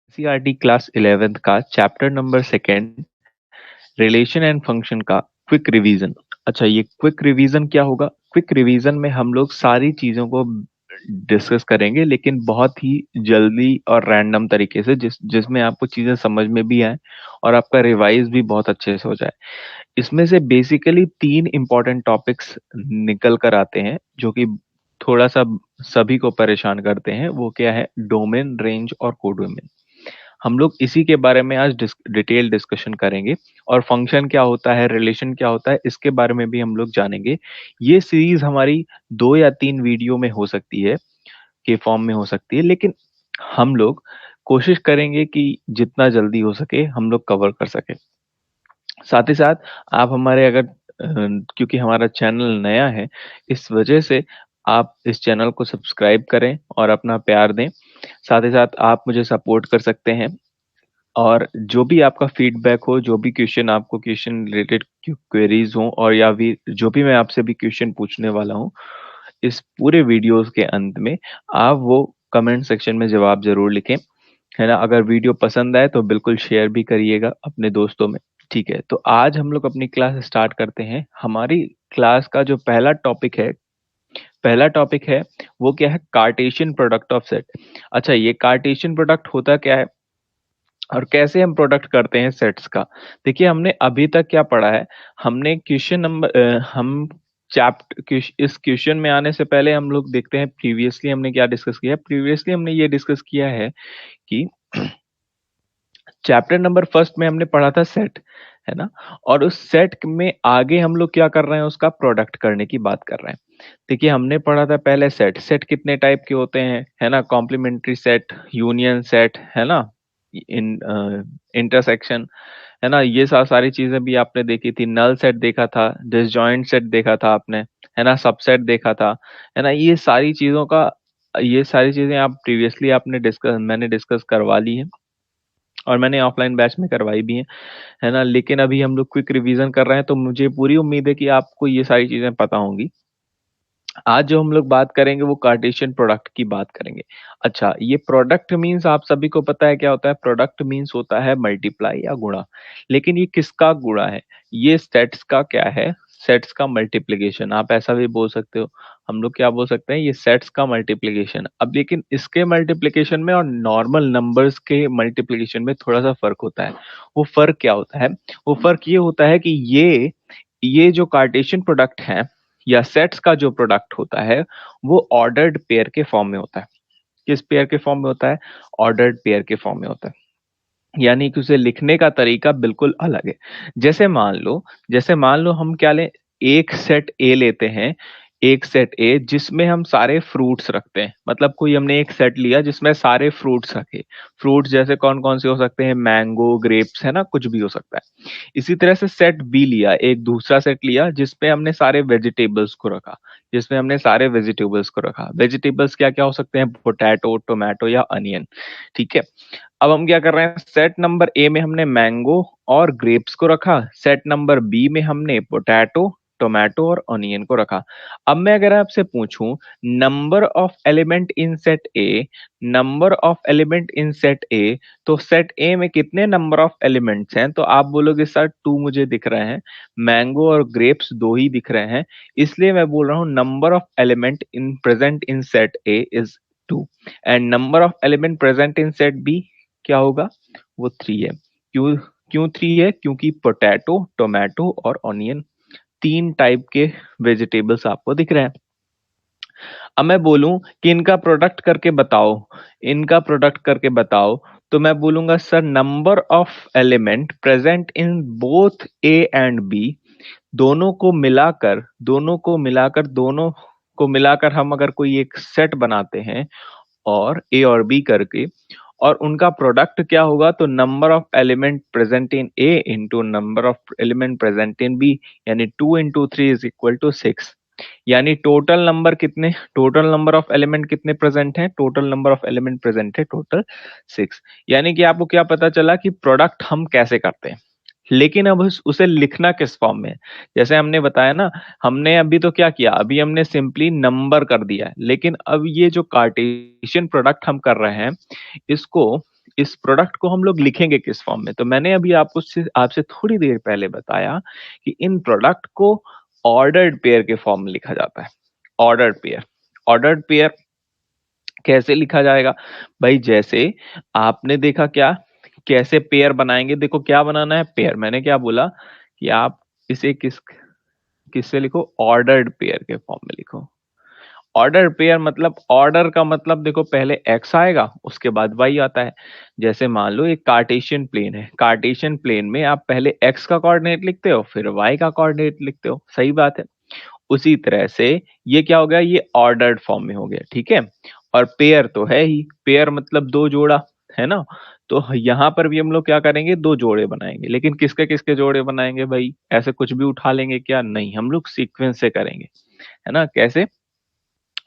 NCERT class 11th का chapter number second relation and function का quick revision. अच्छा, ये क्विक रिवीजन क्या होगा? क्विक रिवीजन में हम लोग सारी चीजों को डिस्कस करेंगे, लेकिन बहुत ही जल्दी और रैंडम तरीके से, जिसमें आपको चीजें समझ में भी आए और आपका रिवाइज भी बहुत अच्छे से हो जाए। इसमें से बेसिकली तीन इंपॉर्टेंट टॉपिक्स निकल कर आते हैं जो कि थोड़ा सा सभी को परेशान करते हैं। वो क्या है? डोमेन, रेंज और कोडोमेन। हम लोग इसी के बारे में आज डिटेल डिस्कशन करेंगे। और फंक्शन क्या होता है, रिलेशन क्या होता है, इसके बारे में भी हम लोग जानेंगे। ये सीरीज हमारी 2 या 3 वीडियो में हो सकती है, के फॉर्म में हो सकती है, लेकिन हम लोग कोशिश करेंगे कि जितना जल्दी हो सके हम लोग कवर कर सके। साथ ही साथ आप हमारे अगर क्योंकि हमारा चैनल नया है, इस वजह से आप इस चैनल को सब्सक्राइब करें और अपना प्यार दें। साथ ही साथ आप मुझे सपोर्ट कर सकते हैं। और जो भी आपका फीडबैक हो, जो भी क्वेश्चन, आपको क्वेश्चन रिलेटेड क्वेरीज हो, और या फिर जो भी मैं आपसे भी क्वेश्चन पूछने वाला हूँ, इस पूरे वीडियोस के अंत में आप वो कमेंट सेक्शन में जवाब जरूर लिखें, है ना। अगर वीडियो पसंद आए तो बिल्कुल शेयर भी करिएगा अपने दोस्तों में। ठीक है, तो आज हम लोग अपनी क्लास स्टार्ट करते हैं। हमारी क्लास का जो पहला टॉपिक है वो क्या है? Cartesian product of set. अच्छा, ये कार्टेशियन प्रोडक्ट होता क्या है और कैसे हम प्रोडक्ट करते हैं सेट्स का? देखिए, हमने अभी तक क्या पढ़ा है। हमने क्वेश्चन नंबर हम चैप्टर इस क्वेश्चन में आने से पहले हम लोग देखते हैं प्रीवियसली हमने क्या डिस्कस किया। प्रीवियसली हमने ये डिस्कस किया है कि चैप्टर नंबर फर्स्ट में हमने पढ़ा था सेट, है ना। और उस सेट में आगे हम लोग क्या कर रहे हैं? उसका प्रोडक्ट करने की बात कर रहे हैं। देखिए, हमने पढ़ा था पहले सेट। सेट कितने टाइप के होते हैं, है ना? कॉम्प्लीमेंट्री सेट, यूनियन सेट, है ना, इन इंटरसेक्शन, है ना। ये सारी चीजें भी आपने देखी थी। नल सेट देखा था, डिसजॉइंट सेट देखा था आपने, है ना, सबसेट देखा था, है ना। ये सारी चीजें आप प्रीवियसली मैंने डिस्कस करवा ली है, और मैंने ऑफलाइन बैच में करवाई भी है ना। लेकिन अभी हम लोग क्विक रिवीजन कर रहे हैं, तो मुझे पूरी उम्मीद है कि आपको ये सारी चीजें पता होंगी। आज जो हम लोग बात करेंगे वो कार्टेशियन प्रोडक्ट की बात करेंगे। अच्छा, ये प्रोडक्ट मींस आप सभी को पता है क्या होता है? प्रोडक्ट मींस होता है मल्टीप्लाई या गुणा। लेकिन ये किसका गुणा है? ये सेट्स का क्या है? सेट्स का मल्टीप्लिकेशन। आप ऐसा भी बोल सकते हो। हम लोग क्या बोल सकते हैं? ये सेट्स का मल्टीप्लिकेशन। अब लेकिन इसके मल्टीप्लिकेशन में और नॉर्मल नंबर्स के मल्टीप्लिकेशन में थोड़ा सा फर्क होता है। वो फर्क क्या होता है? वो फर्क ये होता है कि ये जो कार्टेशियन प्रोडक्ट है या सेट्स का जो प्रोडक्ट होता है, वो ऑर्डर्ड पेयर के फॉर्म में होता है। किस पेयर के फॉर्म में होता है? ऑर्डर्ड पेयर के फॉर्म में होता है। यानी कि उसे लिखने का तरीका बिल्कुल अलग है। जैसे मान लो हम क्या लें? एक सेट ए लेते हैं। एक सेट ए जिसमें हम सारे फ्रूट्स रखते हैं। मतलब कोई हमने एक सेट लिया जिसमें सारे फ्रूट्स रखे। फ्रूट्स जैसे कौन कौन से हो सकते हैं? मैंगो, ग्रेप्स, है ना, कुछ भी हो सकता है। इसी तरह से सेट बी लिया, एक दूसरा सेट लिया जिसमें हमने सारे वेजिटेबल्स को रखा। वेजिटेबल्स क्या क्या हो सकते हैं? पोटैटो, टोमेटो या अनियन। ठीक है। अब हम क्या कर रहे हैं? सेट नंबर ए में हमने मैंगो और ग्रेप्स को रखा। सेट नंबर बी में हमने पोटैटो, टोमेटो और ऑनियन को रखा। अब मैं अगर आपसे पूछूं number of element in set ए, तो सेट ए में कितने नंबर ऑफ एलिमेंट्स हैं? तो आप बोलोगे सर 2 मुझे दिख रहे हैं, मैंगो और ग्रेप्स 2 ही दिख रहे हैं, इसलिए मैं बोल रहा हूँ number of element in present in set A is 2, and number of element present in set B क्या होगा? वो 3 है। क्यों? क्यों 3 है? क्योंकि पोटैटो, टोमेटो और ऑनियन 3 टाइप के वेजिटेबल्स आपको दिख रहे हैं। अब मैं बोलूं कि इनका प्रोडक्ट करके बताओ, तो मैं बोलूंगा sir number of element present in both A and B, दोनों को मिलाकर हम अगर कोई एक सेट बनाते हैं, और ए और बी करके, और उनका प्रोडक्ट क्या होगा? तो number of element present in A into number of element present in B, यानी 2 into 3 इज इक्वल टू 6। यानी टोटल नंबर ऑफ एलिमेंट कितने प्रेजेंट हैं? Total number of element present है टोटल 6। यानी कि आपको क्या पता चला कि प्रोडक्ट हम कैसे करते हैं। लेकिन अब उसे लिखना किस फॉर्म में है? जैसे हमने बताया ना, हमने अभी तो क्या किया? अभी हमने सिंपली नंबर कर दिया है। लेकिन अब ये जो कार्टेशियन प्रोडक्ट हम कर रहे हैं, इसको इस प्रोडक्ट को हम लोग लिखेंगे किस फॉर्म में? तो मैंने अभी आपसे थोड़ी देर पहले बताया कि इन प्रोडक्ट को ऑर्डर्ड पेयर के फॉर्म में लिखा जाता है। ऑर्डर्ड पेयर कैसे लिखा जाएगा भाई? जैसे आपने देखा क्या, कैसे पेयर बनाएंगे? देखो क्या बनाना है, पेयर। मैंने क्या बोला कि आप इसे किससे लिखो? ऑर्डर्ड पेयर के फॉर्म में लिखो। ऑर्डर पेयर मतलब, ऑर्डर का मतलब देखो पहले एक्स आएगा उसके बाद वाई आता है। जैसे मान लो एक कार्टेशियन प्लेन है, कार्टेशियन प्लेन में आप पहले एक्स का कोऑर्डिनेट लिखते हो फिर वाई का कोऑर्डिनेट लिखते हो, सही बात है। उसी तरह से ये क्या हो गया, ये ऑर्डर्ड फॉर्म में हो गया, ठीक है। और पेयर तो है ही, पेयर मतलब दो जोड़ा, है ना। तो यहाँ पर भी हम लोग क्या करेंगे, दो जोड़े बनाएंगे। लेकिन किसके किसके जोड़े बनाएंगे भाई? ऐसे कुछ भी उठा लेंगे क्या? नहीं, हम लोग सीक्वेंस से करेंगे, है ना। कैसे?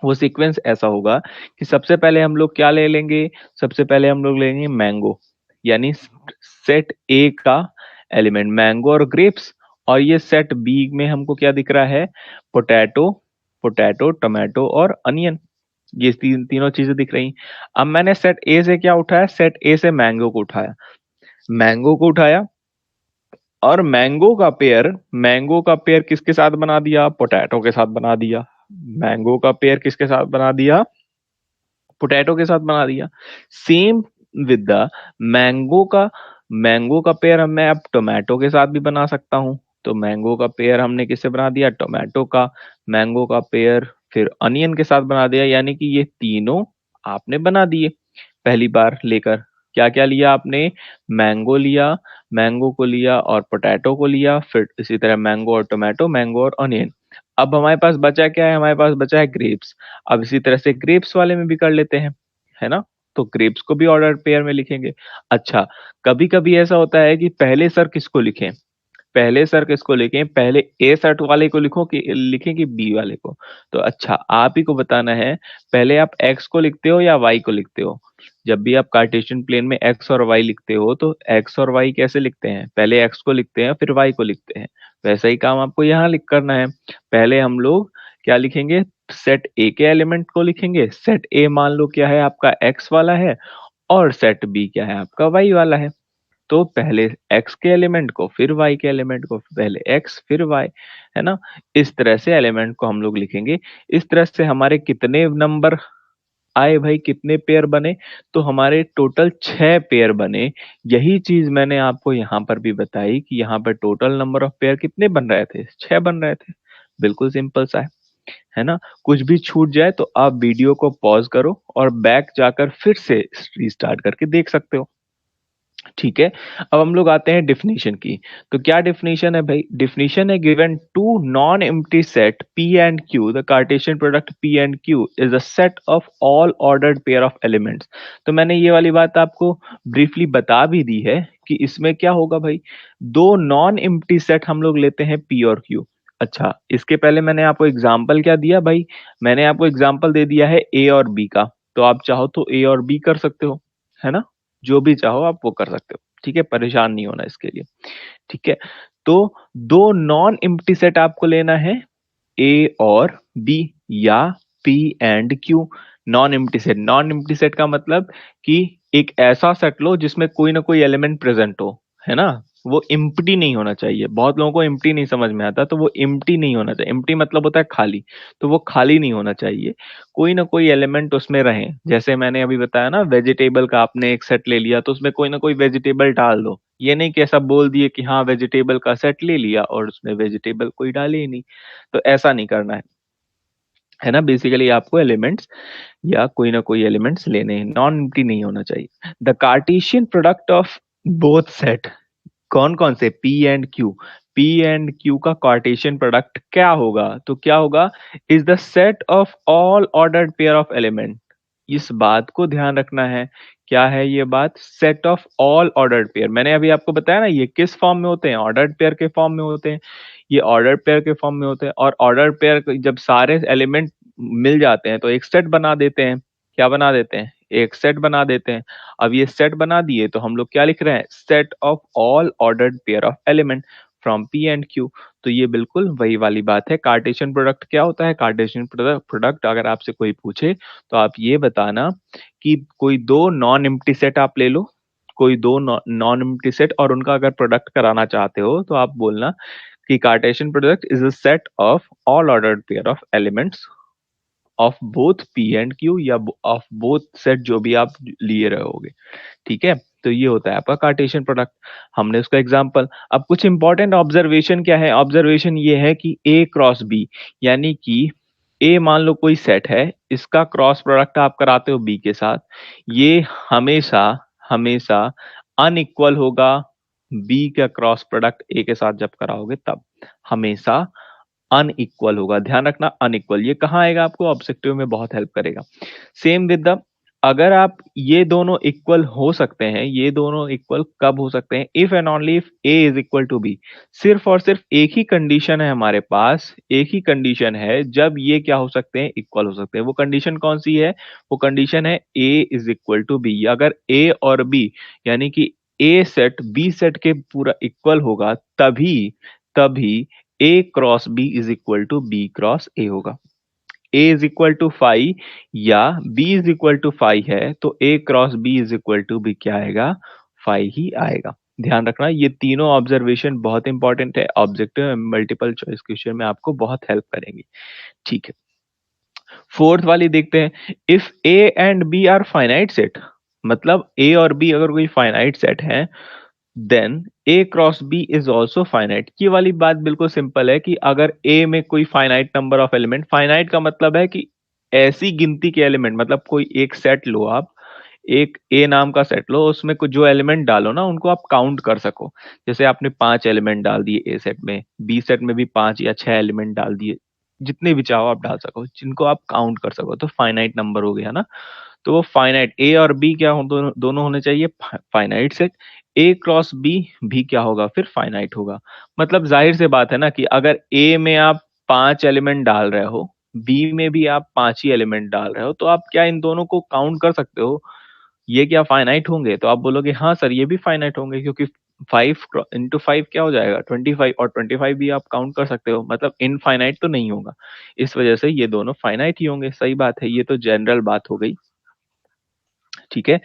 वो सीक्वेंस ऐसा होगा कि सबसे पहले हम लोग क्या ले लेंगे, सबसे पहले हम लोग लेंगे मैंगो, यानी सेट ए का एलिमेंट मैंगो और ग्रेप्स। और ये सेट बी में हमको क्या दिख रहा है, पोटैटो, टोमेटो और अनियन। ये तीनों चीजें दिख रही। अब मैंने सेट ए से क्या उठाया, सेट ए से मैंगो को उठाया, मैंगो को उठाया और मैंगो का पेयर किसके साथ बना दिया, पोटैटो के साथ बना दिया। मैंगो का पेयर किसके साथ बना दिया, पोटैटो के साथ बना दिया। सेम विद द मैंगो का पेयर मैं अब टोमेटो के साथ भी बना सकता हूं। तो मैंगो का पेयर हमने किससे बना दिया, टोमेटो का। मैंगो का पेयर फिर अनियन के साथ बना दिया, यानी कि ये तीनों आपने बना दिए पहली बार लेकर। क्या क्या लिया आपने, मैंगो लिया, मैंगो को लिया और पोटैटो को लिया, फिर इसी तरह मैंगो और टोमेटो, मैंगो और अनियन। अब हमारे पास बचा क्या है, हमारे पास बचा है ग्रेप्स। अब इसी तरह से ग्रेप्स वाले में भी कर लेते हैं, है ना। तो ग्रेप्स को भी ऑर्डर पेयर में लिखेंगे। अच्छा, कभी कभी ऐसा होता है कि पहले सर किसको लिखें, पहले सर किसको लिखें, पहले ए सर्ट वाले को लिखें कि बी वाले को? तो अच्छा, आप ही को बताना है, पहले आप एक्स को लिखते हो या वाई को लिखते हो? जब भी आप कार्टेशियन प्लेन में एक्स और वाई लिखते हो तो एक्स और वाई कैसे लिखते हैं, पहले एक्स को लिखते हैं फिर वाई को लिखते हैं। वैसा ही काम आपको यहाँ लिख करना है। पहले हम लोग क्या लिखेंगे, सेट ए के एलिमेंट को लिखेंगे। सेट ए मान लो क्या है आपका, एक्स वाला है, और सेट बी क्या है आपका, वाई वाला है। तो पहले x के एलिमेंट को फिर y के एलिमेंट को, पहले x फिर y, है ना। इस तरह से एलिमेंट को हम लोग लिखेंगे। इस तरह से हमारे कितने नंबर आए भाई, कितने पेयर बने? तो हमारे टोटल 6 पेयर बने। यही चीज मैंने आपको यहाँ पर भी बताई कि यहाँ पर टोटल नंबर ऑफ पेयर कितने बन रहे थे, 6 बन रहे थे। बिल्कुल सिंपल सा है ना। कुछ भी छूट जाए तो आप वीडियो को पॉज करो और बैक जाकर फिर से रीस्टार्ट करके देख सकते हो, ठीक है। अब हम लोग आते हैं डिफिनीशन की। तो क्या डिफिनीशन है भाई, डिफिनीशन है, given two non empty set P and Q, the cartesian product P and Q is a set of all ordered pair of elements. तो मैंने ये वाली बात आपको ब्रीफली बता भी दी है कि इसमें क्या होगा भाई, दो नॉन एम्प्टी सेट हम लोग लेते हैं P और Q। अच्छा, इसके पहले मैंने आपको एग्जाम्पल क्या दिया भाई, मैंने आपको एग्जाम्पल दे दिया है A और B का। तो आप चाहो तो A और B कर सकते हो, है ना। जो भी चाहो आप वो कर सकते हो, ठीक है, परेशान नहीं होना इसके लिए, ठीक है। तो दो नॉन एम्प्टी सेट आपको लेना है, ए और बी या P and Q. Non empty set, non empty set का मतलब कि एक ऐसा सेट लो जिसमें कोई ना कोई एलिमेंट प्रेजेंट हो, है ना। वो एम्प्टी नहीं होना चाहिए, बहुत लोगों को एम्प्टी नहीं समझ में आता, तो वो एम्प्टी नहीं होना चाहिए। एम्प्टी मतलब होता है खाली, तो वो खाली नहीं होना चाहिए, कोई ना कोई एलिमेंट उसमें रहे। जैसे मैंने अभी बताया ना, वेजिटेबल का आपने एक सेट ले लिया तो उसमें कोई ना कोई वेजिटेबल डाल दो। ये नहीं कि ऐसा बोल दिए कि हाँ वेजिटेबल का सेट ले लिया और उसमें वेजिटेबल कोई डाले ही नहीं। तो ऐसा नहीं करना है ना। बेसिकली आपको एलिमेंट्स या कोई ना कोई एलिमेंट्स लेने हैं, नॉन एम्प्टी नहीं होना चाहिए। The cartesian product of both set, कौन कौन से, P and Q, P and Q का कार्टेशियन प्रोडक्ट क्या होगा, तो क्या होगा, is the set of all ordered pair of element. इस बात को ध्यान रखना है, क्या है ये बात, set of all ordered pair. मैंने अभी आपको बताया ना ये किस फॉर्म में होते हैं, ऑर्डर्ड पेयर के फॉर्म में होते हैं। ये ऑर्डर्ड पेयर के फॉर्म में होते हैं, और ऑर्डर्ड पेयर जब सारे एलिमेंट मिल जाते हैं तो एक सेट बना देते हैं। क्या बना देते हैं, एक सेट बना देते हैं। अब ये सेट बना दिए तो हम लोग क्या लिख रहे हैं, set of all ordered pair of element from P and Q। तो ये बिल्कुल वही वाली बात है। कार्टेशियन प्रोडक्ट क्या होता है, कार्टेशियन प्रोडक्ट अगर आपसे कोई पूछे तो आप ये बताना कि कोई दो नॉन एम्प्टी सेट आप ले लो, कोई दो नॉन एम्प्टी सेट और उनका अगर प्रोडक्ट कराना चाहते हो तो आप बोलना कि Cartesian product is a set of all ordered pair of elements of both P and Q या ऑफ बोथ सेट जो भी आप लिए रहोगे। ठीक है, तो ये होता है आपका कार्टेशियन प्रोडक्ट। हमने उसका एग्जांपल। अब कुछ इंपॉर्टेंट ऑब्जर्वेशन क्या है? ऑब्जर्वेशन ये है कि ए क्रॉस बी, यानी कि ए मान लो कोई सेट है, इसका क्रॉस प्रोडक्ट आप कराते हो बी के साथ, ये हमेशा हमेशा अनइक्वल होगा बी का क्रॉस प्रोडक्ट ए के साथ जब कराओगे तब, हमेशा अनइक्वल होगा। ध्यान रखना अनइक्वल, ये कहाँ आएगा? आपको ऑब्जेक्टिव में बहुत हेल्प करेगा। सेम विद द, अगर आप ये दोनों इक्वल हो सकते हैं, ये दोनों इक्वल कब हो सकते हैं? If and only if A is equal to B. सिर्फ और सिर्फ एक ही कंडीशन है हमारे पास, एक ही कंडीशन है जब ये क्या हो सकते हैं? इक्वल हो सकते हैं। वो कंडीशन कौन सी है? वो कंडीशन है ए इज इक्वल टू बी। अगर ए और बी, यानी कि ए सेट बी सेट के पूरा इक्वल होगा, तभी तभी A cross B is equal to B cross A होगा। ए इज इक्वल टू 5 या बी इज इक्वल टू 5 है तो A cross B is equal to B क्या आएगा? 5 ही आएगा। ध्यान रखना, ये तीनों ऑब्जर्वेशन बहुत इंपॉर्टेंट है, ऑब्जेक्टिव मल्टीपल चॉइस क्वेश्चन में आपको बहुत हेल्प करेंगी। ठीक है, फोर्थ वाली देखते हैं। If A and B are finite set, मतलब ए और बी अगर कोई फाइनाइट सेट है, then A cross B is also finite. ये वाली बात बिल्कुल सिंपल है कि अगर ए में कोई finite number of element, finite का मतलब है कि ऐसी गिनती के एलिमेंट, मतलब कोई एक सेट लो आप, एक ए नाम का सेट लो, उसमें कुछ जो एलिमेंट डालो ना उनको आप काउंट कर सको। जैसे आपने 5 एलिमेंट डाल दिए ए सेट में, बी सेट में भी 5 या 6 एलिमेंट डाल दिए, जितने भी चाहो आप डाल सको, जिनको आप काउंट कर सको, तो फाइनाइट नंबर हो गया ना। तो वो फाइनाइट ए और बी क्या हो, दोनों होने चाहिए फाइनाइट सेट। ए क्रॉस बी भी क्या होगा? फिर फाइनाइट होगा। मतलब जाहिर से बात है ना कि अगर ए में आप 5 एलिमेंट डाल रहे हो, बी में भी आप 5 ही एलिमेंट डाल रहे हो, तो आप क्या इन दोनों को काउंट कर सकते हो? ये क्या फाइनाइट होंगे? तो आप बोलोगे हाँ सर ये भी फाइनाइट होंगे, क्योंकि 5 इंटू 5 क्या हो जाएगा? 25, और 25 भी आप काउंट कर सकते हो, मतलब इनफाइनाइट तो नहीं होगा। इस वजह से ये दोनों फाइनाइट ही होंगे। सही बात है, ये तो जनरल बात हो गई। ठीक है,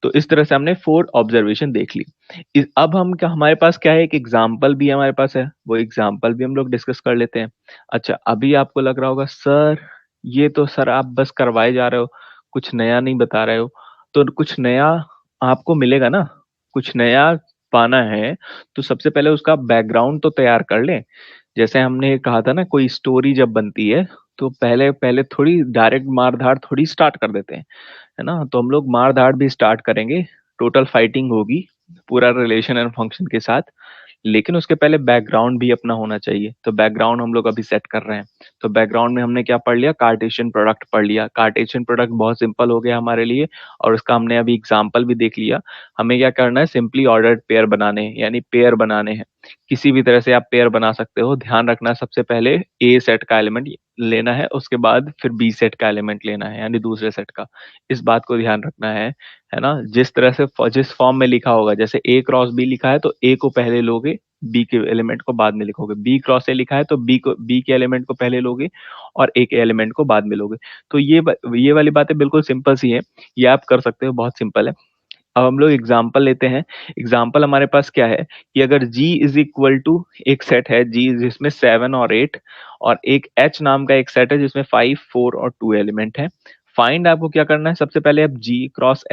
तो इस तरह से हमने 4 ऑब्जर्वेशन देख ली। अब हम क्या, हमारे पास क्या है? एक एग्जाम्पल भी हमारे पास है, वो एग्जाम्पल भी हम लोग डिस्कस कर लेते हैं। अच्छा, अभी आपको लग रहा होगा सर ये तो सर आप बस करवाए जा रहे हो, कुछ नया नहीं बता रहे हो। तो कुछ नया आपको मिलेगा ना, कुछ नया पाना है तो सबसे पहले उसका बैकग्राउंड तो तैयार कर लें। जैसे हमने कहा था ना, कोई स्टोरी जब बनती है तो पहले पहले थोड़ी डायरेक्ट मार धाड़ थोड़ी स्टार्ट कर देते हैं, है ना। तो हम लोग मार धाड़ भी स्टार्ट करेंगे, टोटल फाइटिंग होगी पूरा रिलेशन एंड फंक्शन के साथ, लेकिन उसके पहले बैकग्राउंड भी अपना होना चाहिए। तो बैकग्राउंड हम लोग अभी सेट कर रहे हैं। तो बैकग्राउंड में हमने क्या पढ़ लिया? कार्टेशियन प्रोडक्ट पढ़ लिया। कार्टेशियन प्रोडक्ट बहुत सिंपल हो गया हमारे लिए, और उसका हमने अभी एग्जाम्पल भी देख लिया। हमें क्या करना है? सिंपली ऑर्डर्ड पेयर बनाने हैं, यानी पेयर बनाने हैं। किसी भी तरह से आप पेयर बना सकते हो। ध्यान रखना, सबसे पहले ए सेट का एलिमेंट लेना है, उसके बाद फिर बी सेट का एलिमेंट लेना है, यानी दूसरे सेट का। इस बात को ध्यान रखना है ना। जिस तरह से जिस फॉर्म में लिखा होगा, जैसे ए क्रॉस बी लिखा है तो ए को पहले लोगे, बी के एलिमेंट को बाद में लिखोगे। बी क्रॉस ए लिखा है तो बी के एलिमेंट को पहले लोगे और ए के एलिमेंट को बाद में लोगे। तो ये वाली बातें बिल्कुल सिंपल सी है, ये आप कर सकते हो, बहुत सिंपल है। अब हम लोग एग्जाम्पल लेते हैं। एग्जाम्पल हमारे पास क्या है कि अगर G इज इक्वल टू, एक सेट है G जिसमें 7 और 8, और एक H नाम का एक सेट है जिसमें 5, 4 और 2 एलिमेंट है। फाइंड आपको क्या करना है? सबसे पहले आप G क्रॉस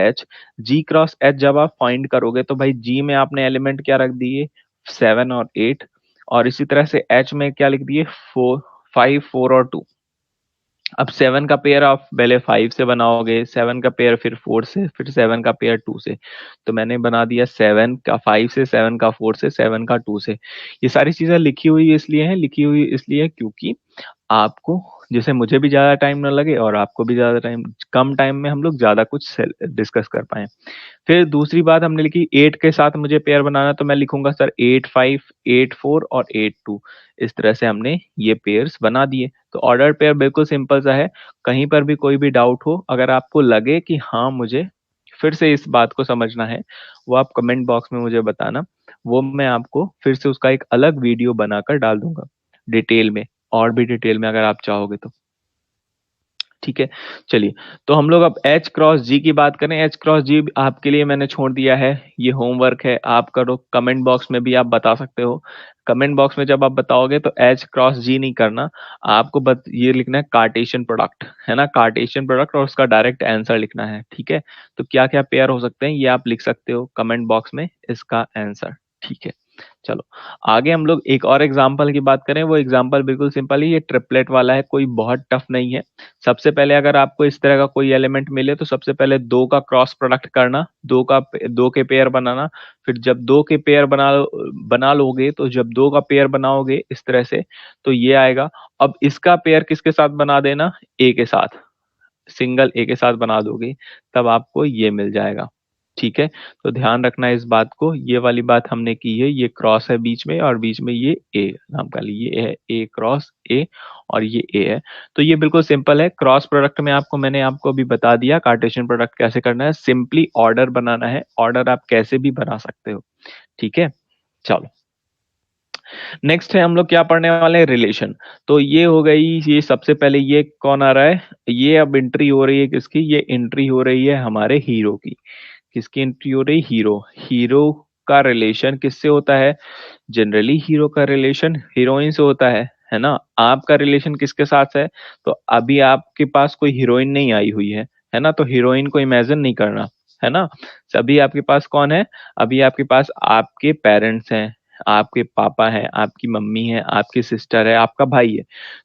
H जब आप फाइंड करोगे तो भाई G में आपने एलिमेंट क्या रख दिए? 7 और 8, और इसी तरह से H में क्या लिख दिए? 4, 5, 4 और 2। अब 7 का पेयर आप पहले 5 से बनाओगे, 7 का पेयर फिर 4 से, फिर 7 का पेयर 2 से। तो मैंने बना दिया 7 का 5 से, 7 का 4 से, 7 का 2 से। ये सारी चीजें लिखी हुई इसलिए क्योंकि आपको, जैसे मुझे भी ज्यादा टाइम ना लगे और आपको भी ज्यादा टाइम, कम टाइम में हम लोग ज्यादा कुछ डिस्कस कर पाए। फिर दूसरी बात हमने लिखी 8 के साथ मुझे पेयर बनाना, तो मैं लिखूंगा सर 8, 5, 8, 4 और 8, 2। इस तरह से हमने ये पेयर्स बना दिए। तो ऑर्डर पेयर बिल्कुल सिंपल सा है। कहीं पर भी कोई भी डाउट हो, अगर आपको लगे कि हाँ मुझे फिर से इस बात को समझना है, वो आप कमेंट बॉक्स में मुझे बताना, वो मैं आपको फिर से उसका एक अलग वीडियो बनाकर डाल दूंगा डिटेल में, और भी डिटेल में अगर आप चाहोगे तो। ठीक ठीक है। चलिए, तो हम लोग अब एच क्रॉस जी की बात करें। एच क्रॉस जी आपके लिए मैंने छोड़ दिया है, ये होमवर्क है, आप करो। कमेंट बॉक्स में भी आप बता सकते हो। कमेंट बॉक्स में जब आप बताओगे तो एच क्रॉस जी नहीं करना, आपको ये लिखना है कार्टेशियन प्रोडक्ट, है ना, कार्टेशियन प्रोडक्ट, और उसका डायरेक्ट आंसर लिखना है। ठीक है, तो क्या क्या पेयर हो सकते हैं ये आप लिख सकते हो कमेंट बॉक्स में इसका आंसर। ठीक है, चलो आगे हम लोग एक और एग्जाम्पल की बात करें। वो एग्जाम्पल बिल्कुल सिंपल है, ये ट्रिपलेट वाला है, कोई बहुत टफ नहीं है। सबसे पहले अगर आपको इस तरह का कोई एलिमेंट मिले तो सबसे पहले दो का क्रॉस प्रोडक्ट करना, दो के पेयर बनाना। फिर जब दो के पेयर बना लोगे, तो जब दो का पेयर बनाओगे इस तरह से तो ये आएगा। अब इसका पेयर किसके साथ बना देना, ए के साथ, सिंगल ए के साथ बना दोगे तब आपको ये मिल जाएगा। ठीक है, तो ध्यान रखना इस बात को, ये वाली बात हमने की है, ये क्रॉस है बीच में और बीच में ये ए नाम का, ये है ए क्रॉस ए और ये ए है। तो ये बिल्कुल सिंपल है। क्रॉस प्रोडक्ट में मैंने आपको अभी बता दिया कार्टेशियन प्रोडक्ट कैसे करना है, सिंपली ऑर्डर बनाना है, ऑर्डर आप कैसे भी बना सकते हो। ठीक है, चलो नेक्स्ट है हम लोग क्या पढ़ने वाले हैं, रिलेशन। तो ये हो गई, ये सबसे पहले ये कौन आ रहा है, ये अब एंट्री हो रही है किसकी, ये एंट्री हो रही है हमारे हीरो की। किसकी एंट्री हो रही, हीरो। हीरो का रिलेशन किससे होता है, जनरली हीरो का रिलेशन हीरोइन से होता है ना। आपका रिलेशन किसके साथ है, तो अभी आपके पास कोई हीरोइन नहीं आई हुई है ना, तो हीरोइन को इमेजिन नहीं करना, है ना। अभी आपके पास कौन है, अभी आपके पास आपके पेरेंट्स हैं, आपके पापा हैं, आपकी मम्मी है, आपकी सिस्टर है, आपका भाई है।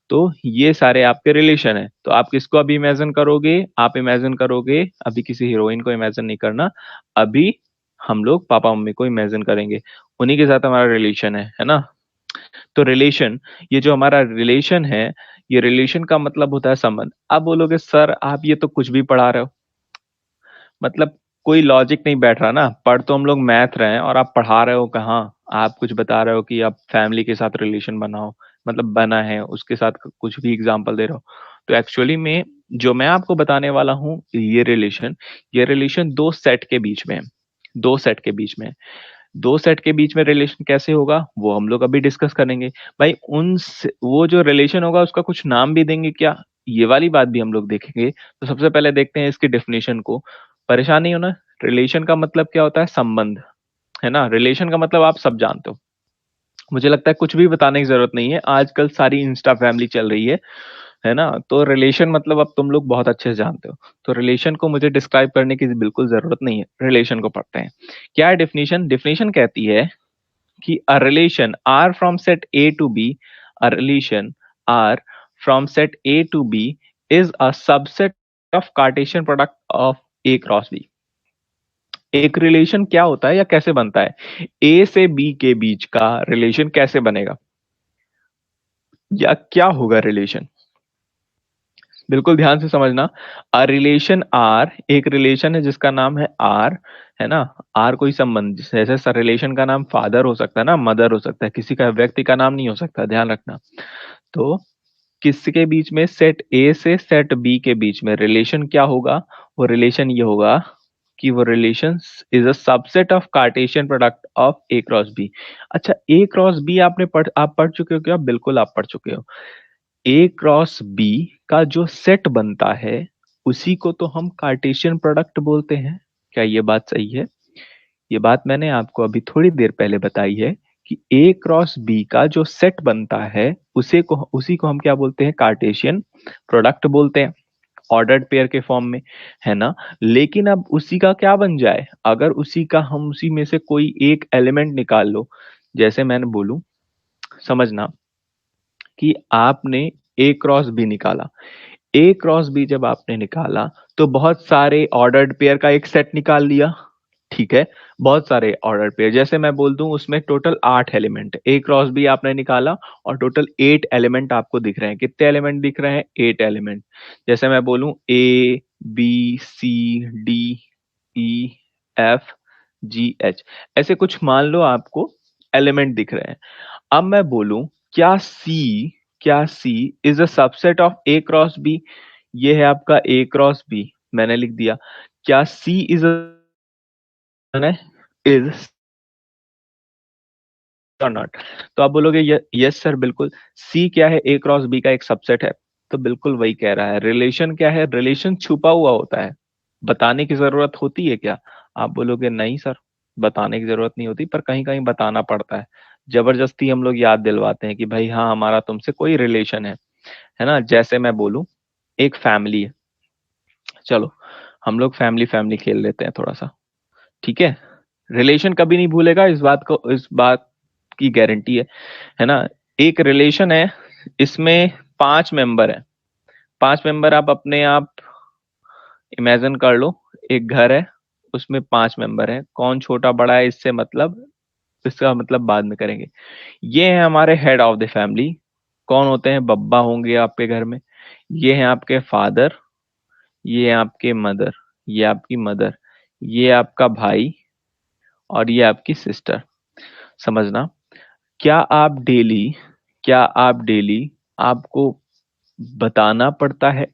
तो ये सारे आपके रिलेशन है। तो आप किसको अभी इमेजिन करोगे, आप इमेजिन करोगे, अभी किसी हीरोइन को इमेजिन नहीं करना, अभी हम लोग पापा मम्मी को इमेजिन करेंगे, उन्हीं के साथ हमारा रिलेशन है ना। तो रिलेशन, ये जो हमारा रिलेशन है, ये रिलेशन का मतलब होता है संबंध। आप बोलोगे सर आप ये तो कुछ भी पढ़ा रहे हो, मतलब कोई लॉजिक नहीं बैठ रहा ना। पढ़ तो हम लोग मैथ रहे हैं और आप पढ़ा रहे हो कहाँ, आप कुछ बता रहे हो कि आप फैमिली के साथ रिलेशन बनाओ, मतलब बना है उसके साथ कुछ भी एग्जाम्पल दे रहे हो। तो एक्चुअली में जो मैं आपको बताने वाला हूँ, ये रिलेशन दो सेट के बीच में है, दो सेट के बीच में है। दो सेट के बीच में रिलेशन कैसे होगा वो हम लोग अभी डिस्कस करेंगे। भाई वो जो रिलेशन होगा उसका कुछ नाम भी देंगे क्या, ये वाली बात भी हम लोग देखेंगे। तो सबसे पहले देखते हैं इसकी डेफिनेशन को। परेशान नहीं होना, रिलेशन का मतलब क्या होता है, संबंध, है ना। रिलेशन का मतलब आप सब जानते हो, मुझे लगता है कुछ भी बताने की जरूरत नहीं है, आजकल सारी इंस्टा फैमिली चल रही है ना। तो रिलेशन मतलब अब तुम लोग बहुत अच्छे से जानते हो, तो रिलेशन को मुझे डिस्क्राइब करने की बिल्कुल जरूरत नहीं है, रिलेशन को पढ़ते हैं। क्या है डेफिनेशन, डेफिनेशन कहती है कि a relation R from set A to B, a relation R from set A to B is a subset of Cartesian product of A cross B। एक रिलेशन क्या होता है या कैसे बनता है, ए से बी के बीच का रिलेशन कैसे बनेगा या क्या होगा रिलेशन, बिल्कुल ध्यान से समझना। अ रिलेशन आर, एक रिलेशन है जिसका नाम है आर, है ना। आर कोई संबंध, जैसे रिलेशन का नाम फादर हो सकता है ना, मदर हो सकता है, किसी का व्यक्ति का नाम नहीं हो सकता, ध्यान रखना। तो किसके बीच में, सेट ए से सेट बी के बीच में रिलेशन क्या होगा, वो रिलेशन ये होगा कि वो relation is a subset of cartesian product of A cross B. अच्छा, ए क्रॉस बी आप पढ़ चुके हो क्या, बिल्कुल आप पढ़ चुके हो। ए क्रॉस बी का जो सेट बनता है उसी को तो हम कार्टेशियन प्रोडक्ट बोलते हैं। क्या ये बात सही है, ये बात मैंने आपको अभी थोड़ी देर पहले बताई है कि ए क्रॉस बी का जो सेट बनता है उसी को हम क्या बोलते हैं, कार्टेशियन प्रोडक्ट बोलते हैं, ऑर्डर्ड पेयर के फॉर्म में, है ना। लेकिन अब उसी का क्या बन जाए, अगर उसी में से कोई एक एलिमेंट निकाल लो, जैसे मैंने बोलूं, समझना कि आपने ए क्रॉस बी निकाला, ए क्रॉस बी जब आपने निकाला तो बहुत सारे ऑर्डर्ड पेयर का एक सेट निकाल लिया। ठीक है, बहुत सारे ऑर्डर पेयर, जैसे मैं बोल दूं उसमें टोटल 8 एलिमेंट, ए क्रॉस बी आपने निकाला और टोटल 8 एलिमेंट आपको दिख रहे हैं। कितने एलिमेंट दिख रहे हैं, 8 एलिमेंट। जैसे मैं बोलूं A B C D E F G H, ऐसे कुछ मान लो आपको एलिमेंट दिख रहे हैं। अब मैं बोलूं क्या C is a subset of A cross B, ये है आपका ए क्रॉस बी, मैंने लिख दिया। क्या सी इज इज और नॉट, तो आप बोलोगे यस सर बिल्कुल, सी क्या है, ए क्रॉस बी का एक सबसेट है। तो बिल्कुल वही कह रहा है। रिलेशन क्या है? रिलेशन छुपा हुआ होता है, बताने की जरूरत होती है क्या? आप बोलोगे नहीं सर, बताने की जरूरत नहीं होती, पर कहीं कहीं बताना पड़ता है। जबरदस्ती हम लोग याद दिलवाते हैं कि भाई हाँ, हमारा तुमसे कोई रिलेशन है ना। जैसे मैं बोलूं, एक फैमिली है, चलो हम लोग फैमिली फैमिली खेल लेते हैं थोड़ा सा, ठीक है। रिलेशन कभी नहीं भूलेगा, इस बात की गारंटी है ना। एक रिलेशन है, इसमें 5 मेंबर है। 5 मेंबर आप अपने आप इमेजिन कर लो। एक घर है, उसमें 5 मेंबर है। कौन छोटा बड़ा है इससे मतलब, इसका मतलब बाद में करेंगे। ये है हमारे हेड ऑफ द फैमिली। कौन होते हैं? बब्बा होंगे आपके घर में। ये हैं आपके फादर, ये है आपके मदर, ये आपकी मदर, ये आपका भाई, और ये आपकी सिस्टर। समझना। क्या आप डेली क्या आप डेली आपको बताना पड़ता है?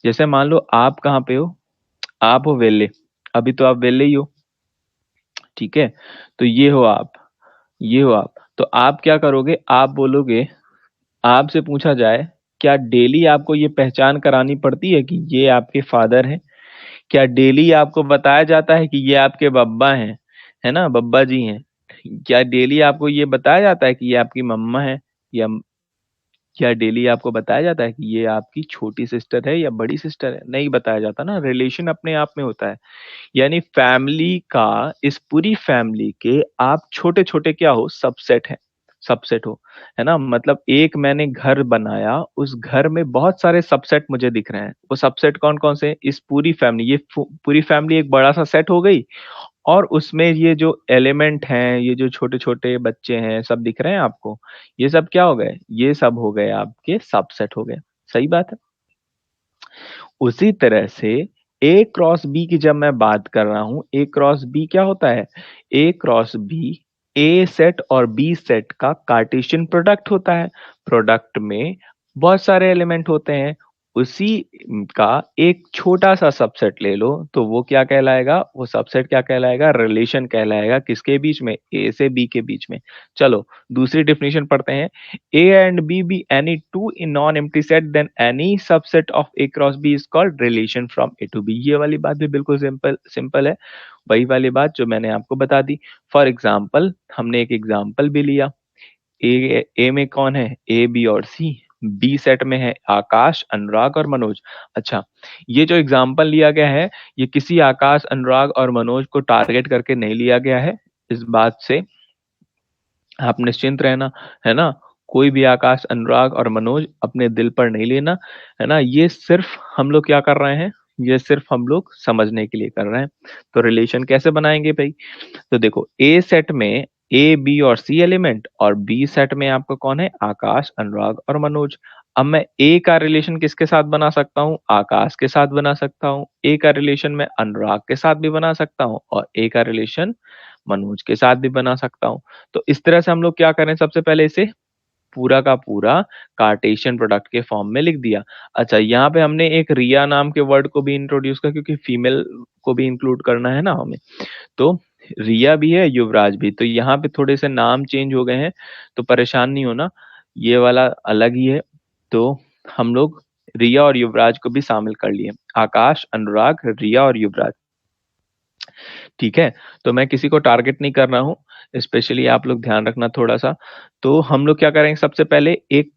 जैसे मान लो आप कहाँ पे हो, आप हो वेले, अभी तो आप वेले ही हो, ठीक है। तो ये हो आप, तो आप क्या करोगे? आप बोलोगे, आपसे पूछा जाए, क्या डेली आपको ये पहचान करानी पड़ती है कि ये आपके फादर हैं? क्या डेली आपको बताया जाता है कि ये आपके बब्बा हैं, है ना, बब्बा जी हैं? क्या डेली आपको ये बताया जाता है कि ये आपकी मम्मा है? या क्या डेली आपको बताया जाता है कि ये आपकी छोटी सिस्टर है या बड़ी सिस्टर है? नहीं बताया जाता ना। रिलेशन अपने आप में होता है। यानी फैमिली का, इस पूरी फैमिली के आप छोटे छोटे क्या हो? सबसेट है, सबसेट हो, है ना। मतलब एक मैंने घर बनाया, उस घर में बहुत सारे सबसेट मुझे दिख रहे हैं। वो सबसेट कौन कौन से? इस पूरी फैमिली, पूरी फैमिली एक बड़ा सा सेट हो गई। और उसमें ये जो एलिमेंट हैं, ये जो छोटे छोटे बच्चे हैं, सब दिख रहे हैं आपको। ये सब क्या हो गए? ये सब हो गए आपके सबसेट हो गए। सही बात है। उसी तरह से ए क्रॉस बी की जब मैं बात कर रहा हूं, ए क्रॉस बी क्या होता है? ए क्रॉस बी ए सेट और बी सेट का कार्टेशियन प्रोडक्ट होता है। प्रोडक्ट में बहुत सारे एलिमेंट होते हैं, उसी का एक छोटा सा सबसेट ले लो तो वो क्या कहलाएगा? वो सबसेट क्या कहलाएगा? रिलेशन कहलाएगा। किसके बीच में? ए से बी के बीच में। चलो दूसरी डेफिनेशन पढ़ते हैं। A and B be any two in non-empty set, then any subset of A cross B is called relation from A to B। ये वाली बात भी बिल्कुल सिंपल सिंपल है, वही वाली बात जो मैंने आपको बता दी। फॉर एग्जाम्पल, हमने एक एग्जाम्पल भी लिया। ए में कौन है? ए बी और सी। बी सेट में है आकाश, अनुराग और मनोज। अच्छा, ये जो एग्जाम्पल लिया गया है, ये किसी आकाश, अनुराग और मनोज को टारगेट करके नहीं लिया गया है। इस बात से आप निश्चिंत रहना, है ना। कोई भी आकाश, अनुराग और मनोज अपने दिल पर नहीं लेना, है ना। ये सिर्फ हम लोग क्या कर रहे हैं? ये सिर्फ हम लोग समझने के लिए कर रहे हैं। तो रिलेशन कैसे बनाएंगे भाई? तो देखो, ए सेट में ए बी और सी एलिमेंट, और बी सेट में आपका कौन है? आकाश, अनुराग और मनोज। अब मैं ए का रिलेशन किसके साथ बना सकता हूँ? आकाश के साथ बना सकता हूँ। ए का रिलेशन मैं अनुराग के साथ भी बना सकता हूँ, और ए का रिलेशन मनोज के साथ भी बना सकता हूँ। तो इस तरह से हम लोग क्या करें? सबसे पहले इसे पूरा का पूरा कार्टेशियन प्रोडक्ट के फॉर्म में लिख दिया। अच्छा, यहाँ पे हमने एक रिया नाम के वर्ड को भी इंट्रोड्यूस किया, क्योंकि फीमेल को भी इंक्लूड करना है ना हमें। तो रिया भी है, युवराज भी। तो यहाँ पे थोड़े से नाम चेंज हो गए हैं, तो परेशान नहीं होना, ये वाला अलग ही है। तो हम लोग रिया और युवराज को भी शामिल कर लिए। आकाश, अनुराग, रिया और युवराज, ठीक है। तो मैं किसी को टारगेट नहीं कर रहा हूँ, स्पेशली आप लोग ध्यान रखना थोड़ा सा। तो हम लोग क्या करेंगे? सबसे पहले एक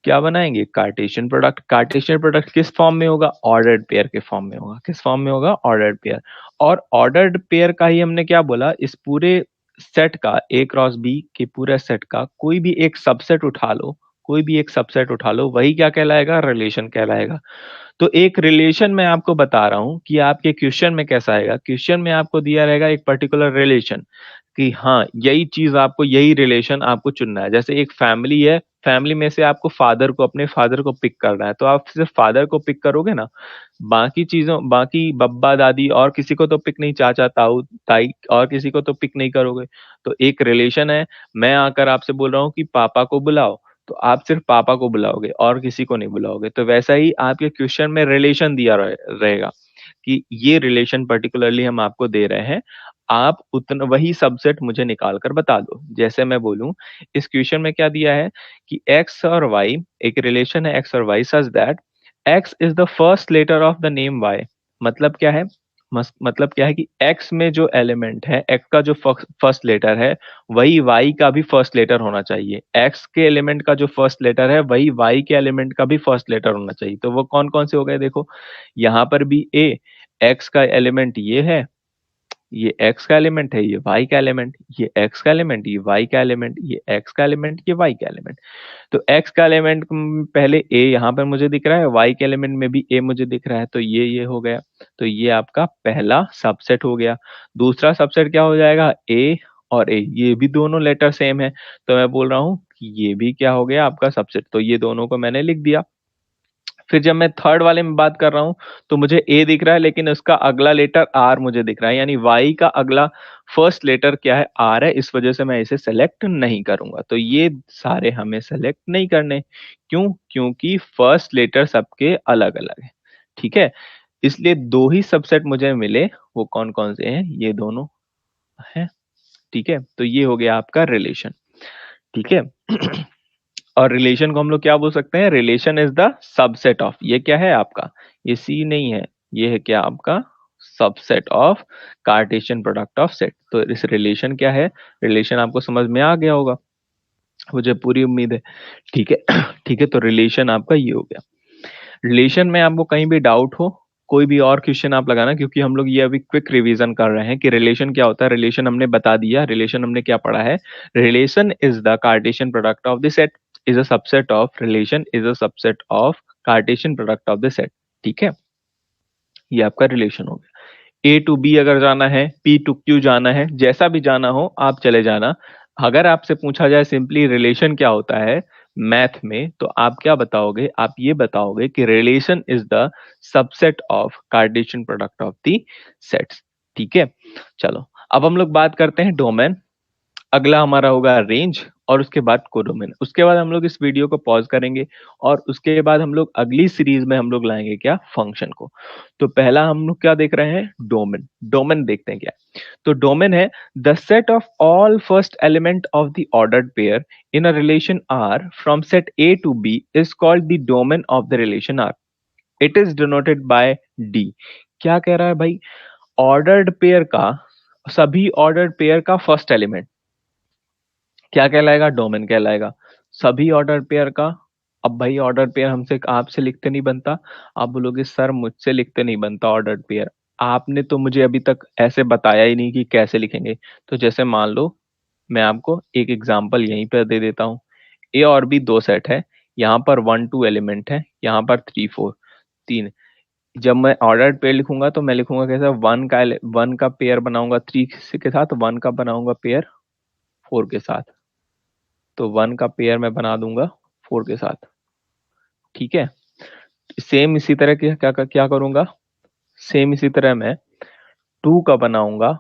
क्या बनाएंगे? Cartesian product. कार्टेशियन प्रोडक्ट किस फॉर्म में होगा? ऑर्डर्ड पेयर के फॉर्म में होगा। किस फॉर्म में होगा? Ordered pair. और ऑर्डर्ड पेयर का ही हमने क्या बोला? इस पूरे सेट का, ए क्रॉस बी के पूरे सेट का कोई भी एक सबसेट उठा लो, कोई भी एक सबसेट उठा लो, वही क्या कहलाएगा? रिलेशन कहलाएगा। तो एक रिलेशन मैं आपको बता रहा हूं कि आपके क्वेश्चन में कैसा आएगा। क्वेश्चन में आपको दिया रहेगा एक पर्टिकुलर रिलेशन, कि हाँ यही चीज आपको, यही रिलेशन आपको चुनना है। जैसे एक फैमिली है, फैमिली में से आपको फादर को, अपने फादर को पिक करना है, तो आप सिर्फ फादर को पिक करोगे ना, बाकी चीजों, बाकी बब्बा दादी और किसी को तो पिक नहीं, चाचा ताऊ ताई और किसी को तो पिक नहीं करोगे। तो एक रिलेशन है, मैं आकर आपसे बोल रहा हूँ कि पापा को बुलाओ, तो आप सिर्फ पापा को बुलाओगे और किसी को नहीं बुलाओगे। तो वैसा ही आपके क्वेश्चन में रिलेशन दिया रहेगा कि ये रिलेशन पर्टिकुलरली हम आपको दे रहे हैं, आप उतना वही सबसेट मुझे निकाल कर बता दो। जैसे मैं बोलूं, इस क्वेश्चन में क्या दिया है कि एक्स और वाई, एक रिलेशन है एक्स और Y, such that X is the first letter of the name Y. मतलब क्या है? मतलब क्या है कि एक्स में जो एलिमेंट है, एक्स का जो फर्स्ट लेटर है वही वाई का भी फर्स्ट लेटर होना चाहिए। एक्स के एलिमेंट का जो फर्स्ट लेटर है वही वाई के एलिमेंट का भी फर्स्ट लेटर होना चाहिए। तो वो कौन कौन से हो गए देखो, यहाँ पर भी ए, एक्स का एलिमेंट ये है, ये एक्स का एलिमेंट है, ये वाई का एलिमेंट, ये एक्स का एलिमेंट, ये वाई का एलिमेंट, ये एक्स का एलिमेंट, ये वाई का एलिमेंट। तो एक्स का एलिमेंट पहले ए यहाँ पर मुझे दिख रहा है, वाई के एलिमेंट में भी ए मुझे दिख रहा है, तो ये हो गया। तो ये आपका पहला सबसेट हो गया। दूसरा सबसेट क्या हो जाएगा? ए और ए, ये भी दोनों लेटर सेम है, तो मैं बोल रहा हूँ कि ये भी क्या हो गया आपका सबसेट। तो ये दोनों को मैंने लिख दिया। फिर जब मैं थर्ड वाले में बात कर रहा हूं तो मुझे ए दिख रहा है, लेकिन उसका अगला लेटर आर मुझे दिख रहा है, यानी वाई का अगला फर्स्ट लेटर क्या है? आर है। इस वजह से मैं इसे सेलेक्ट नहीं करूंगा। तो ये सारे हमें सेलेक्ट नहीं करने। क्यों? क्योंकि फर्स्ट लेटर सबके अलग अलग है। ठीक है, इसलिए दो ही सबसेट मुझे मिले। वो कौन कौन से हैं? ये दोनों हैं। ठीक है, तो ये हो गया आपका रिलेशन। ठीक है। और रिलेशन को हम लोग क्या बोल सकते हैं? Relation is the subset of, ये क्या है आपका? ये सी नहीं है, ये है क्या आपका? Subset of cartesian product of set. तो इस रिलेशन क्या है? रिलेशन आपको समझ में आ गया होगा, मुझे पूरी उम्मीद है। ठीक है। ठीक है, तो रिलेशन आपका ये हो गया। रिलेशन में आपको कहीं भी डाउट हो, कोई भी और क्वेश्चन आप लगाना, क्योंकि हम लोग ये अभी क्विक रिवीजन कर रहे हैं कि रिलेशन क्या होता है। रिलेशन हमने बता दिया, रिलेशन हमने क्या पढ़ा है? Relation is the cartesian product of the set, is a subset of, relation is a subset of cartesian product of the set. ठीक है, ये आपका रिलेशन हो गया। ए टू बी अगर जाना है, पी टू क्यू जाना है, जैसा भी जाना हो आप चले जाना। अगर आपसे पूछा जाए सिंपली रिलेशन क्या होता है मैथ में, तो आप क्या बताओगे? आप ये बताओगे कि relation is the subset of cartesian product of the sets. ठीक है, चलो अब हम लोग बात करते हैं डोमेन। अगला हमारा होगा रेंज, और उसके बाद कोडोमेन। उसके बाद हम लोग इस वीडियो को पॉज करेंगे, और उसके बाद हम लोग अगली सीरीज में हम लोग लाएंगे क्या? फंक्शन को। तो पहला हम लोग क्या देख रहे हैं? डोमेन। डोमेन देखते हैं क्या। तो डोमेन है the set of all first element of the ordered pair in a relation R from set A to B is called the domain of the relation R. It is denoted by D. क्या कह रहा है भाई? Ordered pair का, सभी ordered pair का first element क्या कहलाएगा? डोमेन कहलाएगा। सभी ऑर्डर पेयर का। अब भाई ऑर्डर पेयर हमसे आपसे लिखते नहीं बनता। आप बोलोगे सर मुझसे लिखते नहीं बनता ऑर्डर पेयर। आपने तो मुझे अभी तक ऐसे बताया ही नहीं कि कैसे लिखेंगे। तो जैसे मान लो मैं आपको एक एग्जांपल यहीं पर दे देता हूँ। ए और बी दो सेट है, यहाँ पर 1 2 एलिमेंट है, यहाँ पर 3 4 3। जब मैं ऑर्डर पेयर लिखूंगा तो मैं लिखूंगा कैसे? वन का पेयर बनाऊंगा 3 के साथ, वन का बनाऊंगा पेयर 4 के साथ। तो 1 का पेयर मैं बना दूंगा 4 के साथ। ठीक है, सेम इसी तरह क्या करूंगा? सेम इसी तरह मैं 2 का बनाऊंगा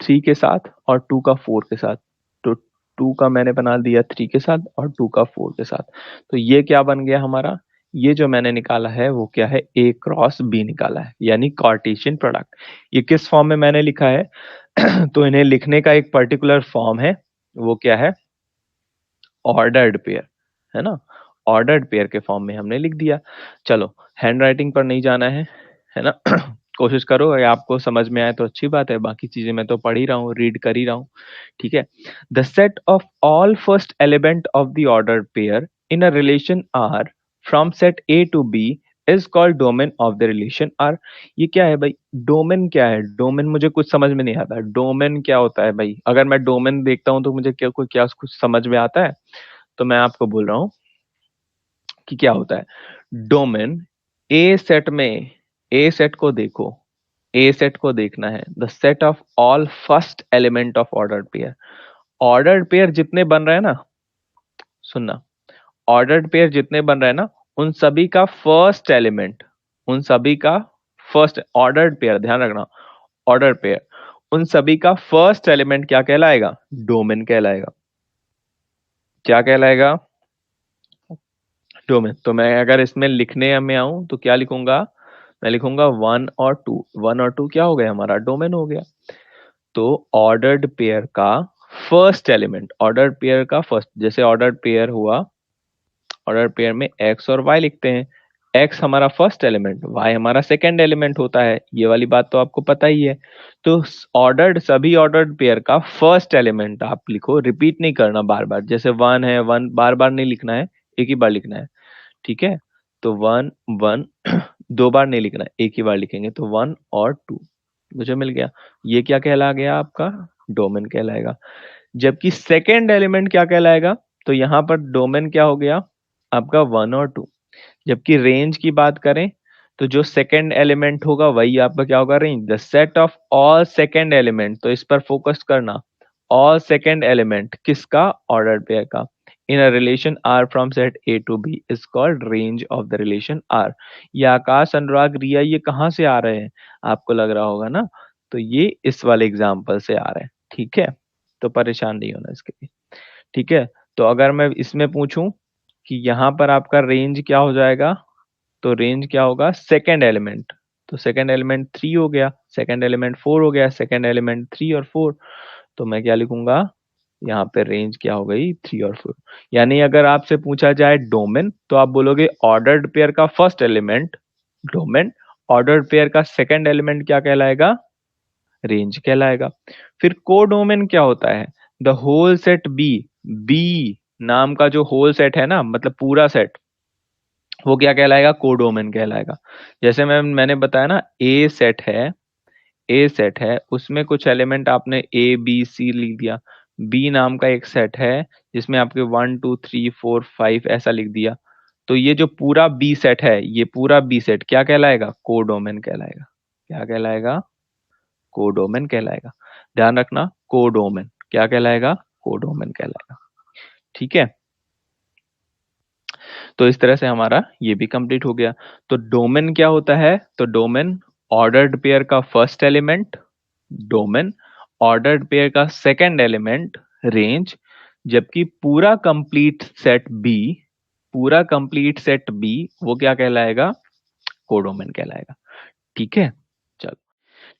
3 के साथ, और 2 का 4 के साथ। तो 2 का मैंने बना दिया 3 के साथ, और 2 का 4 के साथ। तो ये क्या बन गया हमारा? ये जो मैंने निकाला है वो क्या है? ए क्रॉस बी निकाला है, यानी कार्टेशियन प्रोडक्ट। ये किस फॉर्म में मैंने लिखा है? तो इन्हें लिखने का एक पर्टिकुलर फॉर्म है, वो क्या है? ऑर्डर्ड पेयर, है ना। ऑर्डर्ड पेयर के फॉर्म में हमने लिख दिया। चलो हैंड राइटिंग पर नहीं जाना है ना। कोशिश करो, अगर आपको समझ में आए तो अच्छी बात है, बाकी चीजें मैं तो पढ़ ही रहा हूँ, रीड कर ही रहा हूँ। ठीक है, the set of all first element of the ordered pair in a relation R from set A to B is called domain of the relation R. ये क्या है भाई? डोमेन क्या है? डोमेन मुझे कुछ समझ में नहीं आता। डोमेन क्या होता है भाई? अगर मैं डोमेन देखता हूँ तो मुझे क्या कुछ समझ में आता है? तो मैं आपको बोल रहा हूँ कि क्या होता है डोमेन। ए सेट में, ए सेट को देखो, ए सेट को देखना है the set of all first element of ordered pair. Ordered pair जितने बन रहे हैं ना, सुनना, ऑर्डर्ड पेयर जितने बन रहे हैं ना, उन सभी का फर्स्ट एलिमेंट, उन सभी का फर्स्ट ऑर्डर्ड पेयर, ध्यान रखना, ऑर्डर पेयर, उन सभी का फर्स्ट एलिमेंट क्या कहलाएगा? डोमेन कहलाएगा। क्या कहलाएगा? डोमेन। तो मैं अगर इसमें लिखने में आऊं तो क्या लिखूंगा? मैं लिखूंगा 1 और 2। 1 और 2 क्या हो गया? हमारा डोमेन हो गया। तो ऑर्डर्ड पेयर का फर्स्ट एलिमेंट, ऑर्डर्ड पेयर का फर्स्ट, जैसे ऑर्डर्ड पेयर हुआ, ऑर्डर पेयर में एक्स और वाई लिखते हैं। x हमारा फर्स्ट एलिमेंट, y हमारा सेकंड एलिमेंट होता है, ये वाली बात तो आपको पता ही है। तो ऑर्डर्ड, सभी ऑर्डर्ड पेयर का फर्स्ट एलिमेंट आप लिखो, रिपीट नहीं करना बार बार। जैसे वन है, वन बार बार नहीं लिखना है, एक ही बार लिखना है, ठीक है। तो वन वन दो बार नहीं लिखना है, एक ही बार लिखेंगे, तो वन और टू मुझे मिल गया। ये क्या कहला गया आपका, डोमेन कहलाएगा। जबकि सेकेंड एलिमेंट क्या कहलाएगा, तो यहाँ पर डोमेन क्या हो गया आपका, वन और टू। जबकि रेंज की बात करें तो जो सेकेंड एलिमेंट होगा वही आपका क्या होगा, range. The set of all second element, तो इस पर फोकस करना, ऑल सेकेंड एलिमेंट किसका, ऑर्डर पेयर का, in a relation R from set A to B is called range of the relation R. ये आकाश, अनुराग, रिया, ये कहाँ से आ रहे हैं, आपको लग रहा होगा ना, तो ये इस वाले एग्जाम्पल से आ रहे हैं, ठीक है। तो परेशान नहीं होना इसके लिए, ठीक है। तो अगर मैं इसमें पूछूं कि यहाँ पर आपका रेंज क्या हो जाएगा, तो रेंज क्या होगा, सेकेंड एलिमेंट, तो सेकेंड एलिमेंट थ्री हो गया, सेकेंड एलिमेंट फोर हो गया, सेकेंड एलिमेंट थ्री और फोर, तो मैं क्या लिखूंगा, यहाँ पे रेंज क्या हो गई, थ्री और फोर। यानी अगर आपसे पूछा जाए डोमेन, तो आप बोलोगे ऑर्डर्ड पेयर का first element domain, ordered pair का सेकेंड एलिमेंट क्या कहलाएगा, रेंज कहलाएगा। फिर कोडोमेन क्या होता है, the whole set B, B नाम का जो होल सेट है ना, मतलब पूरा सेट, वो क्या कहलाएगा, कोडोमेन कहलाएगा। जैसे मैंने बताया ना, ए सेट है, ए सेट है, उसमें कुछ एलिमेंट आपने ए बी सी लिख दिया, बी नाम का एक सेट है जिसमें आपके one two three four five ऐसा लिख दिया, तो ये जो पूरा बी सेट है, ये पूरा बी सेट क्या कहलाएगा, कोडोमेन कहलाएगा। क्या कहलाएगा, कोडोमेन कहलाएगा। ध्यान रखना, कोडोमेन क्या कहलाएगा, कोडोमेन कहलाएगा, ठीक है। तो इस तरह से हमारा ये भी कंप्लीट हो गया। तो डोमेन क्या होता है, तो डोमेन ऑर्डर्ड पेयर का first element domain, ordered pair का सेकंड एलिमेंट रेंज, जबकि पूरा कंप्लीट सेट बी, पूरा कंप्लीट सेट बी वो क्या कहलाएगा, कोडोमेन कहलाएगा, ठीक है। चलो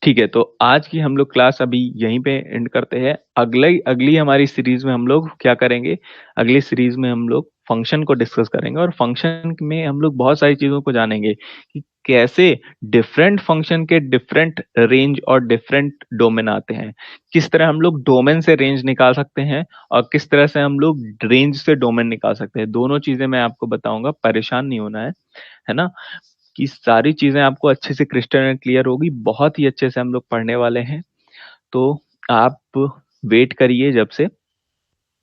ठीक है, तो आज की हम लोग क्लास अभी यहीं पे एंड करते हैं। अगली हमारी सीरीज में हम लोग क्या करेंगे, अगली सीरीज में हम लोग फंक्शन को डिस्कस करेंगे, और फंक्शन में हम लोग बहुत सारी चीजों को जानेंगे कि कैसे डिफरेंट फंक्शन के डिफरेंट रेंज और डिफरेंट डोमेन आते हैं, किस तरह हम लोग डोमेन से रेंज निकाल सकते हैं, और किस तरह से हम लोग रेंज से डोमेन निकाल सकते हैं। दोनों चीजें मैं आपको बताऊंगा, परेशान नहीं होना है ना, कि सारी चीजें आपको अच्छे से क्रिस्टल क्लियर होगी, बहुत ही अच्छे से हम लोग पढ़ने वाले हैं। तो आप वेट करिए, जब से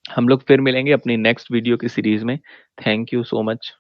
हम लोग फिर मिलेंगे अपनी नेक्स्ट वीडियो की सीरीज में। Thank you so much.